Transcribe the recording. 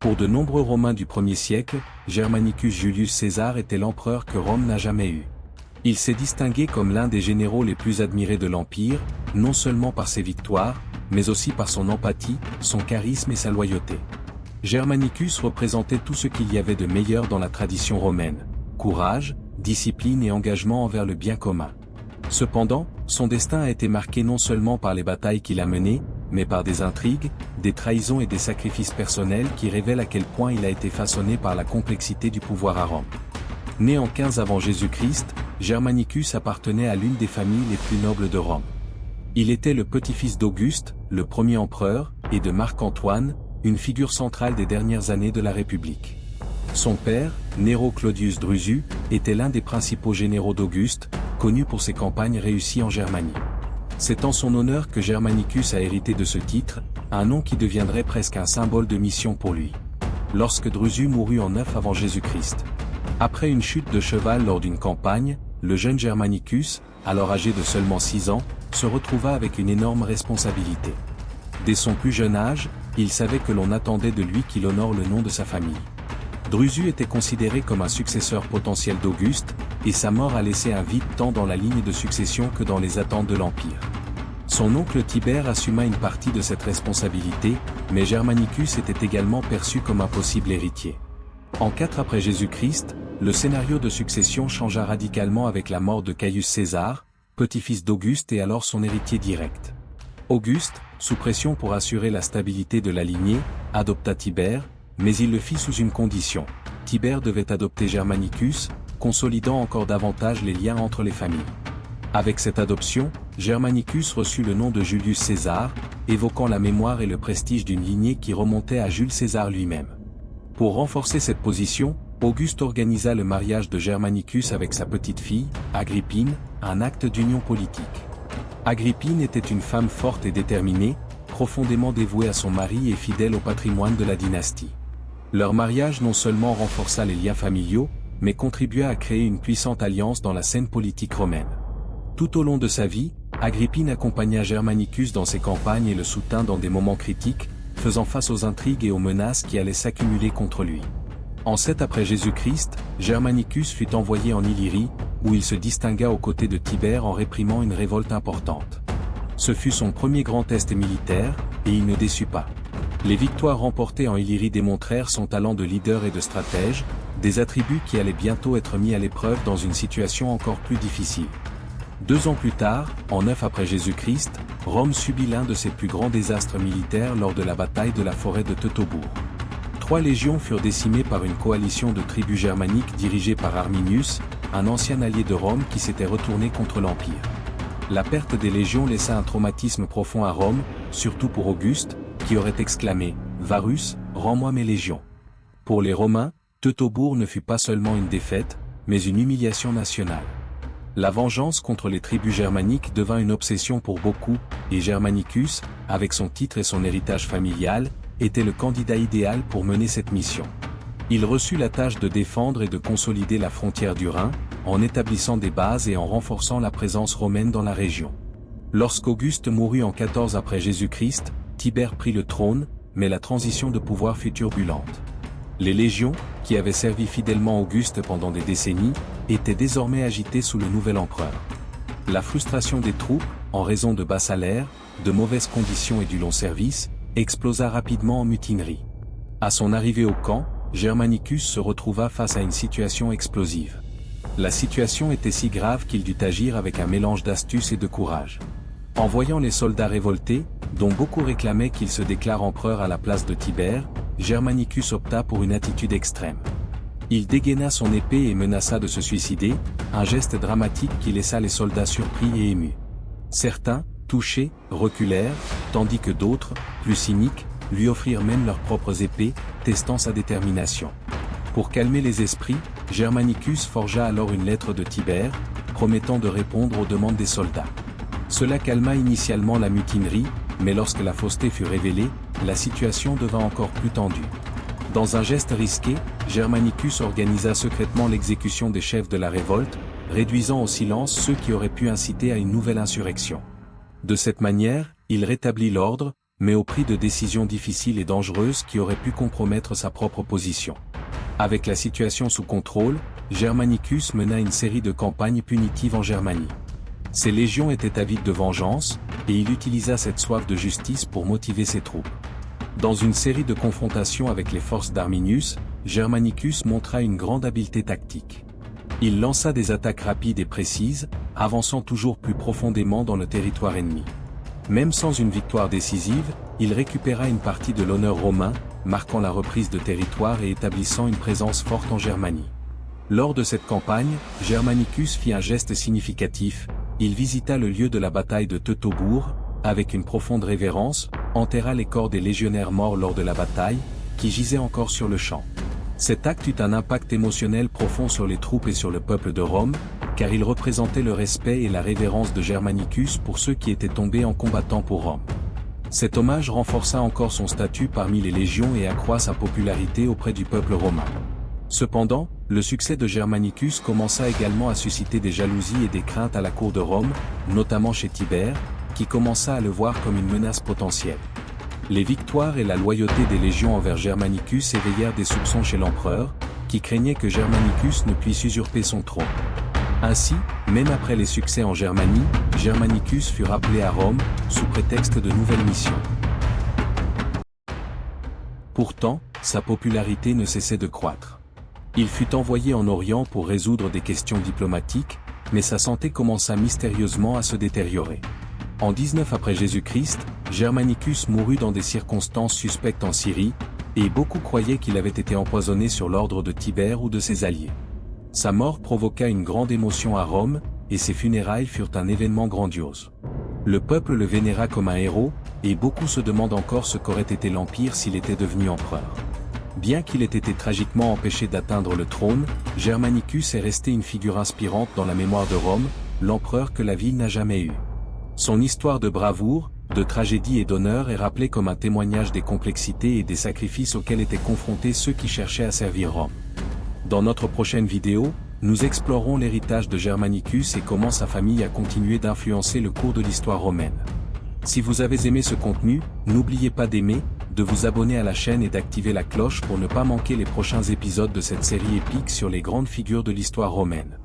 Pour de nombreux Romains du 1er siècle, Germanicus Julius César était l'empereur que Rome n'a jamais eu. Il s'est distingué comme l'un des généraux les plus admirés de l'Empire, non seulement par ses victoires, mais aussi par son empathie, son charisme et sa loyauté. Germanicus représentait tout ce qu'il y avait de meilleur dans la tradition romaine: courage, discipline et engagement envers le bien commun. Cependant, son destin a été marqué non seulement par les batailles qu'il a menées, mais par des intrigues, des trahisons et des sacrifices personnels qui révèlent à quel point il a été façonné par la complexité du pouvoir à Rome. Né en 15 avant Jésus-Christ, Germanicus appartenait à l'une des familles les plus nobles de Rome. Il était le petit-fils d'Auguste, le premier empereur, et de Marc-Antoine, une figure centrale des dernières années de la République. Son père, Nero Claudius Drusus, était l'un des principaux généraux d'Auguste, connu pour ses campagnes réussies en Germanie. C'est en son honneur que Germanicus a hérité de ce titre, un nom qui deviendrait presque un symbole de mission pour lui. Lorsque Drusus mourut en 9 avant Jésus-Christ. Après une chute de cheval lors d'une campagne, le jeune Germanicus, alors âgé de seulement 6 ans, se retrouva avec une énorme responsabilité. Dès son plus jeune âge, il savait que l'on attendait de lui qu'il honore le nom de sa famille. Drusus était considéré comme un successeur potentiel d'Auguste, et sa mort a laissé un vide tant dans la ligne de succession que dans les attentes de l'Empire. Son oncle Tibère assuma une partie de cette responsabilité, mais Germanicus était également perçu comme un possible héritier. En 4 après Jésus-Christ, le scénario de succession changea radicalement avec la mort de Caius César, petit-fils d'Auguste et alors son héritier direct. Auguste, sous pression pour assurer la stabilité de la lignée, adopta Tibère, mais il le fit sous une condition: Tibère devait adopter Germanicus, consolidant encore davantage les liens entre les familles. Avec cette adoption, Germanicus reçut le nom de Julius César, évoquant la mémoire et le prestige d'une lignée qui remontait à Jules César lui-même. Pour renforcer cette position, Auguste organisa le mariage de Germanicus avec sa petite-fille, Agrippine, un acte d'union politique. Agrippine était une femme forte et déterminée, profondément dévouée à son mari et fidèle au patrimoine de la dynastie. Leur mariage non seulement renforça les liens familiaux, mais contribua à créer une puissante alliance dans la scène politique romaine. Tout au long de sa vie, Agrippine accompagna Germanicus dans ses campagnes et le soutint dans des moments critiques, faisant face aux intrigues et aux menaces qui allaient s'accumuler contre lui. En 7 après Jésus-Christ, Germanicus fut envoyé en Illyrie, où il se distingua aux côtés de Tibère en réprimant une révolte importante. Ce fut son premier grand test militaire, et il ne déçut pas. Les victoires remportées en Illyrie démontrèrent son talent de leader et de stratège, des attributs qui allaient bientôt être mis à l'épreuve dans une situation encore plus difficile. 2 ans plus tard, en 9 après Jésus-Christ, Rome subit l'un de ses plus grands désastres militaires lors de la bataille de la forêt de Teutobourg. 3 légions furent décimées par une coalition de tribus germaniques dirigée par Arminius, un ancien allié de Rome qui s'était retourné contre l'Empire. La perte des légions laissa un traumatisme profond à Rome, surtout pour Auguste, qui aurait exclamé « Varus, rends-moi mes légions ». Pour les Romains, Teutobourg ne fut pas seulement une défaite, mais une humiliation nationale. La vengeance contre les tribus germaniques devint une obsession pour beaucoup, et Germanicus, avec son titre et son héritage familial, était le candidat idéal pour mener cette mission. Il reçut la tâche de défendre et de consolider la frontière du Rhin, en établissant des bases et en renforçant la présence romaine dans la région. Lorsqu'Auguste mourut en 14 après Jésus-Christ, Tibère prit le trône, mais la transition de pouvoir fut turbulente. Les légions, qui avaient servi fidèlement Auguste pendant des décennies, étaient désormais agitées sous le nouvel empereur. La frustration des troupes, en raison de bas salaires, de mauvaises conditions et du long service, explosa rapidement en mutinerie. À son arrivée au camp, Germanicus se retrouva face à une situation explosive. La situation était si grave qu'il dut agir avec un mélange d'astuce et de courage. En voyant les soldats révoltés, dont beaucoup réclamaient qu'il se déclare empereur à la place de Tibère, Germanicus opta pour une attitude extrême. Il dégaina son épée et menaça de se suicider, un geste dramatique qui laissa les soldats surpris et émus. Certains, touchés, reculèrent, tandis que d'autres, plus cyniques, lui offrirent même leurs propres épées, testant sa détermination. Pour calmer les esprits, Germanicus forgea alors une lettre de Tibère, promettant de répondre aux demandes des soldats. Cela calma initialement la mutinerie, mais lorsque la fausseté fut révélée, la situation devint encore plus tendue. Dans un geste risqué, Germanicus organisa secrètement l'exécution des chefs de la révolte, réduisant au silence ceux qui auraient pu inciter à une nouvelle insurrection. De cette manière, il rétablit l'ordre, mais au prix de décisions difficiles et dangereuses qui auraient pu compromettre sa propre position. Avec la situation sous contrôle, Germanicus mena une série de campagnes punitives en Germanie. Ses légions étaient avides de vengeance, et il utilisa cette soif de justice pour motiver ses troupes. Dans une série de confrontations avec les forces d'Arminius, Germanicus montra une grande habileté tactique. Il lança des attaques rapides et précises, avançant toujours plus profondément dans le territoire ennemi. Même sans une victoire décisive, il récupéra une partie de l'honneur romain, marquant la reprise de territoire et établissant une présence forte en Germanie. Lors de cette campagne, Germanicus fit un geste significatif, il visita le lieu de la bataille de Teutobourg, avec une profonde révérence, enterra les corps des légionnaires morts lors de la bataille, qui gisaient encore sur le champ. Cet acte eut un impact émotionnel profond sur les troupes et sur le peuple de Rome, car il représentait le respect et la révérence de Germanicus pour ceux qui étaient tombés en combattant pour Rome. Cet hommage renforça encore son statut parmi les légions et accroît sa popularité auprès du peuple romain. Cependant, le succès de Germanicus commença également à susciter des jalousies et des craintes à la cour de Rome, notamment chez Tibère, qui commença à le voir comme une menace potentielle. Les victoires et la loyauté des légions envers Germanicus éveillèrent des soupçons chez l'empereur, qui craignait que Germanicus ne puisse usurper son trône. Ainsi, même après les succès en Germanie, Germanicus fut rappelé à Rome, sous prétexte de nouvelles missions. Pourtant, sa popularité ne cessait de croître. Il fut envoyé en Orient pour résoudre des questions diplomatiques, mais sa santé commença mystérieusement à se détériorer. En 19 après Jésus-Christ, Germanicus mourut dans des circonstances suspectes en Syrie, et beaucoup croyaient qu'il avait été empoisonné sur l'ordre de Tibère ou de ses alliés. Sa mort provoqua une grande émotion à Rome, et ses funérailles furent un événement grandiose. Le peuple le vénéra comme un héros, et beaucoup se demandent encore ce qu'aurait été l'Empire s'il était devenu empereur. Bien qu'il ait été tragiquement empêché d'atteindre le trône, Germanicus est resté une figure inspirante dans la mémoire de Rome, l'empereur que la ville n'a jamais eu. Son histoire de bravoure, de tragédie et d'honneur est rappelée comme un témoignage des complexités et des sacrifices auxquels étaient confrontés ceux qui cherchaient à servir Rome. Dans notre prochaine vidéo, nous explorerons l'héritage de Germanicus et comment sa famille a continué d'influencer le cours de l'histoire romaine. Si vous avez aimé ce contenu, n'oubliez pas d'aimer, de vous abonner à la chaîne et d'activer la cloche pour ne pas manquer les prochains épisodes de cette série épique sur les grandes figures de l'histoire romaine.